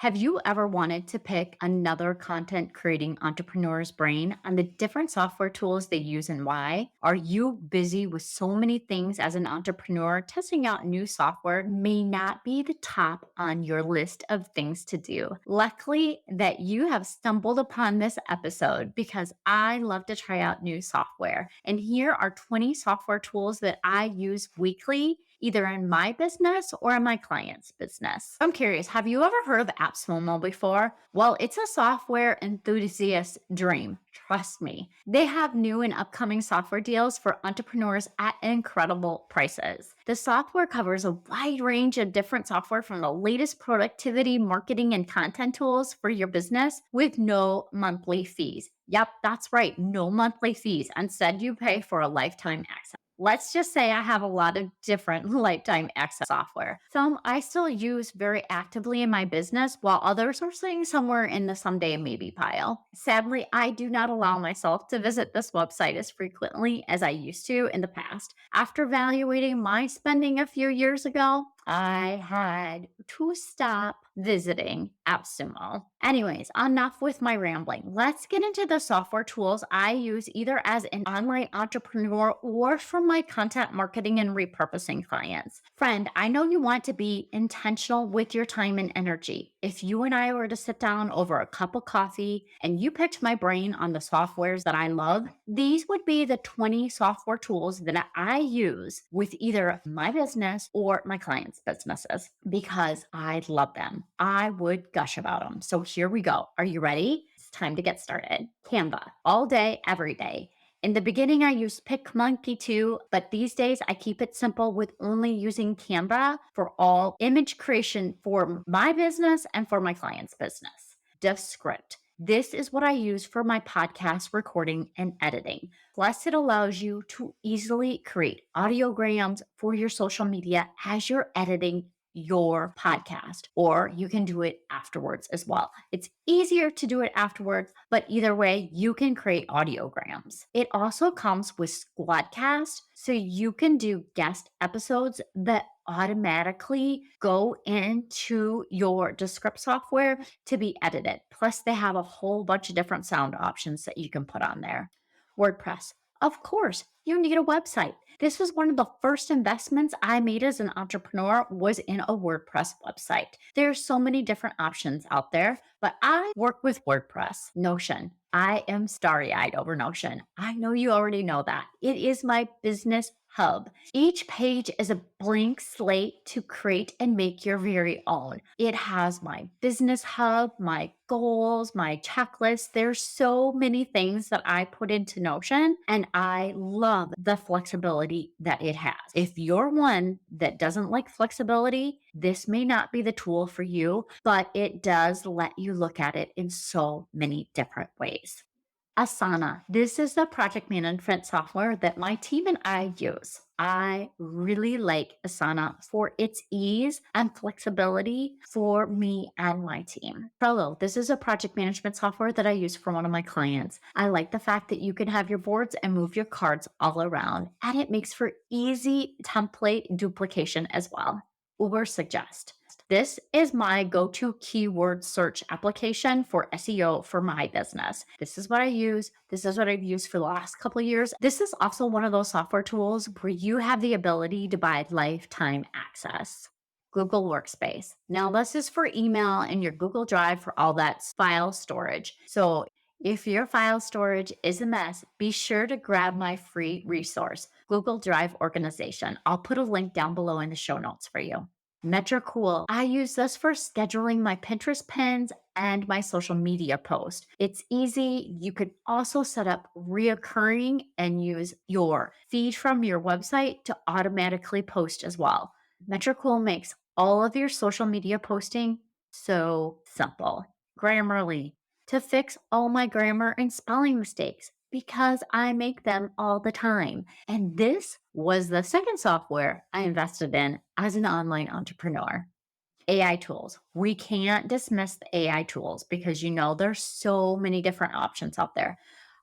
Have you ever wanted to pick another content creating entrepreneur's brain on the different software tools they use and why? Are you busy with so many things as an entrepreneur? Testing out new software may not be the top on your list of things to do. Luckily, that you have stumbled upon this episode because I love to try out new software. And here are 20 software tools that I use weekly either in my business or in my client's business. I'm curious, have you ever heard of AppSumo before? Well, it's a software enthusiast dream. Trust me. They have new and upcoming software deals for entrepreneurs at incredible prices. The software covers a wide range of different software from the latest productivity, marketing, and content tools for your business with no monthly fees. Yep, that's right. No monthly fees. Instead, you pay for a lifetime access. Let's just say I have a lot of different lifetime access software. Some I still use very actively in my business, while others are sitting somewhere in the someday maybe pile. Sadly, I do not allow myself to visit this website as frequently as I used to in the past. After evaluating my spending a few years ago, I had to stop visiting AppSumo. Anyways, enough with my rambling. Let's get into the software tools I use either as an online entrepreneur or for my content marketing and repurposing clients. Friend, I know you want to be intentional with your time and energy. If you and I were to sit down over a cup of coffee and you picked my brain on the softwares that I love, these would be the 20 software tools that I use with either my business or my clients' businesses because I love them. I would gush about them. So here we go. Are you ready? It's time to get started. Canva, all day, every day. In the beginning, I used PicMonkey too, but these days I keep it simple with only using Canva for all image creation for my business and for my client's business. Descript. This is what I use for my podcast recording and editing. Plus, it allows you to easily create audiograms for your social media as you're editing your podcast, or you can do it afterwards as well. It's easier to do it afterwards, but either way, you can create audiograms. It also comes with Squadcast, so you can do guest episodes that automatically go into your Descript software to be edited. Plus, they have a whole bunch of different sound options that you can put on there. WordPress. Of course, you need a website. This was one of the first investments I made as an entrepreneur was in a WordPress website. There's so many different options out there, but I work with WordPress. Notion. I am starry-eyed over Notion. I know you already know that. It is my business hub. Each page is a blank slate to create and make your very own. It has my business hub, my goals, my checklist. There's so many things that I put into Notion, and I love the flexibility that it has. If you're one that doesn't like flexibility, this may not be the tool for you, but it does let you look at it in so many different ways. Asana. This is the project management software that my team and I use. I really like Asana for its ease and flexibility for me and my team. Trello. This is a project management software that I use for one of my clients. I like the fact that you can have your boards and move your cards all around, and it makes for easy template duplication as well. Uber Suggest. This is my go-to keyword search application for SEO for my business. This is what I use. This is what I've used for the last couple of years. This is also one of those software tools where you have the ability to buy lifetime access. Google Workspace. Now, this is for email and your Google Drive for all that file storage. So if your file storage is a mess, be sure to grab my free resource, Google Drive Organization. I'll put a link down below in the show notes for you. Metricool. I use this for scheduling my Pinterest pins and my social media post. It's easy. You could also set up reoccurring and use your feed from your website to automatically post as well. Metricool makes all of your social media posting so simple. Grammarly. To fix all my grammar and spelling mistakes because I make them all the time. And this was the second software I invested in as an online entrepreneur. AI tools. We can't dismiss the AI tools because there's so many different options out there.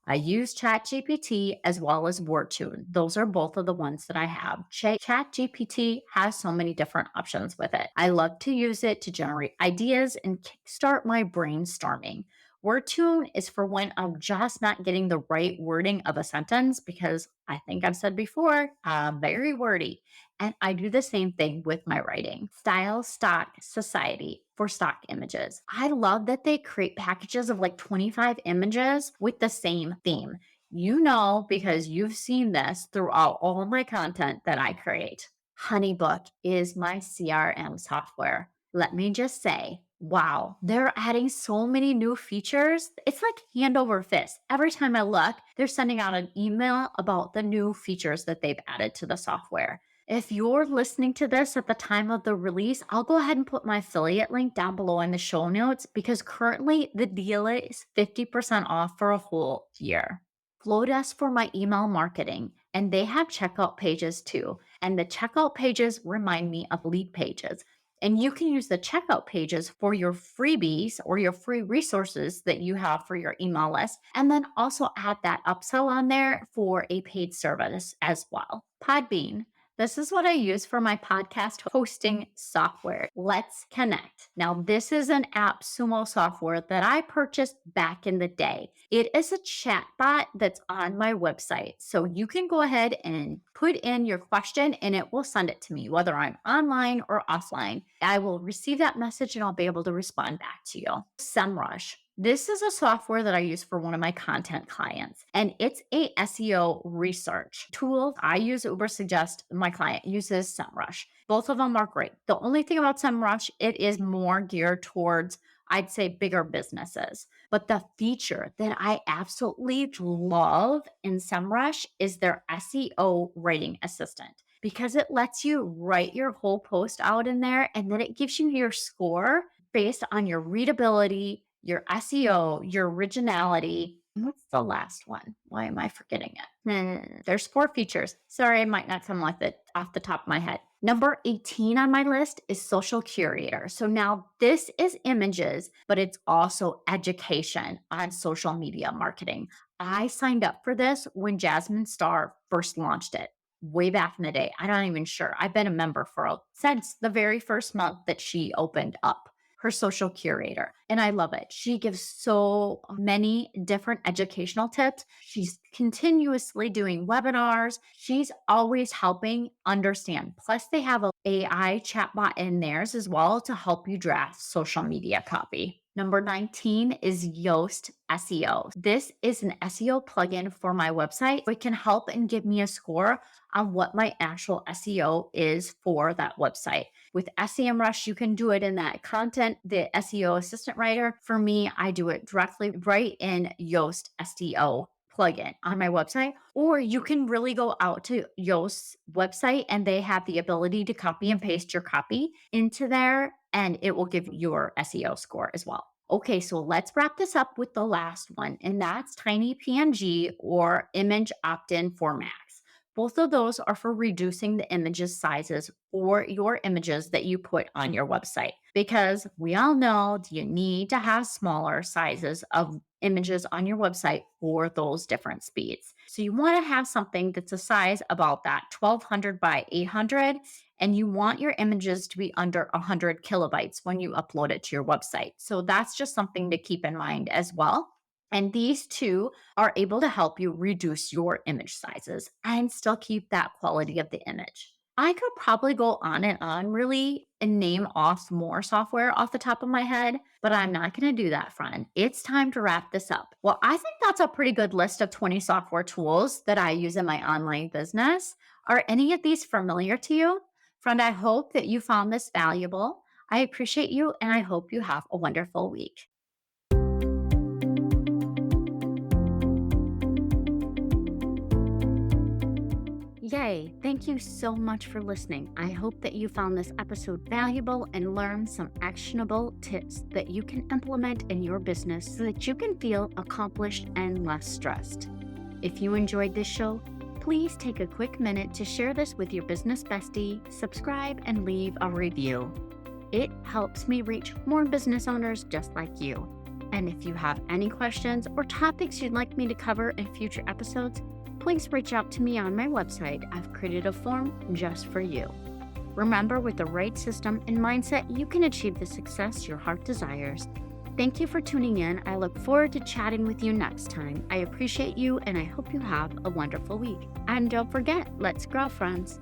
I use ChatGPT as well as WordTune. Those are both of the ones that I have. ChatGPT has so many different options with it. I love to use it to generate ideas and kickstart my brainstorming. WordTune is for when I'm just not getting the right wording of a sentence because I think I've said before, I'm very wordy. And I do the same thing with my writing. Style Stock Society for stock images. I love that they create packages of like 25 images with the same theme. You know, because you've seen this throughout all of my content that I create. Honeybook is my CRM software. Let me just say, wow, they're adding so many new features. It's like hand over fist. Every time I look, they're sending out an email about the new features that they've added to the software. If you're listening to this at the time of the release, I'll go ahead and put my affiliate link down below in the show notes because currently the deal is 50% off for a whole year. Flowdesk for my email marketing, and they have checkout pages too. And the checkout pages remind me of lead pages. And you can use the checkout pages for your freebies or your free resources that you have for your email list. And then also add that upsell on there for a paid service as well. Podbean. This is what I use for my podcast hosting software. Let's Connect. Now, this is an AppSumo software that I purchased back in the day. It is a chatbot that's on my website. So you can go ahead and put in your question and it will send it to me, whether I'm online or offline. I will receive that message and I'll be able to respond back to you. SEMrush. This is a software that I use for one of my content clients, and it's a SEO research tool. I use Ubersuggest. My client uses SEMrush. Both of them are great. The only thing about SEMrush, it is more geared towards, I'd say, bigger businesses. But the feature that I absolutely love in SEMrush is their SEO writing assistant, because it lets you write your whole post out in there, and then it gives you your score based on your readability, your SEO, your originality. What's the last one? Why am I forgetting it? There's 4 features. Sorry, I might not come with it off the top of my head. Number 18 on my list is Social Curator. So now this is images, but it's also education on social media marketing. I signed up for this when Jasmine Star first launched it way back in the day. I'm not even sure. I've been a member since the very first month that she opened up her social curator. And I love it. She gives so many different educational tips. She's continuously doing webinars. She's always helping understand. Plus, they have an AI chatbot in theirs as well to help you draft social media copy. Number 19 is Yoast SEO. This is an SEO plugin for my website. It can help and give me a score on what my actual SEO is for that website. With SEMrush, you can do it in that content, the SEO assistant writer. For me, I do it directly right in Yoast SEO plugin on my website, or you can really go out to Yoast's website and they have the ability to copy and paste your copy into there and it will give your SEO score as well. Okay, so let's wrap this up with the last one, and that's Tiny PNG or Image Opt-in for Macs. Both of those are for reducing the images sizes for your images that you put on your website, because we all know you need to have smaller sizes of images on your website for those different speeds. So you want to have something that's a size about that 1200 by 800, and you want your images to be under 100 kilobytes when you upload it to your website. So that's just something to keep in mind as well. And these two are able to help you reduce your image sizes and still keep that quality of the image. I could probably go on and on really and name off more software off the top of my head, but I'm not going to do that, friend. It's time to wrap this up. Well, I think that's a pretty good list of 20 software tools that I use in my online business. Are any of these familiar to you? Friend, I hope that you found this valuable. I appreciate you, and I hope you have a wonderful week. Yay! Thank you so much for listening. I hope that you found this episode valuable and learned some actionable tips that you can implement in your business so that you can feel accomplished and less stressed. If you enjoyed this show, please take a quick minute to share this with your business bestie, subscribe, and leave a review. It helps me reach more business owners just like you. And if you have any questions or topics you'd like me to cover in future episodes, please reach out to me on my website. I've created a form just for you. Remember, with the right system and mindset, you can achieve the success your heart desires. Thank you for tuning in. I look forward to chatting with you next time. I appreciate you, and I hope you have a wonderful week. And don't forget, let's grow, friends.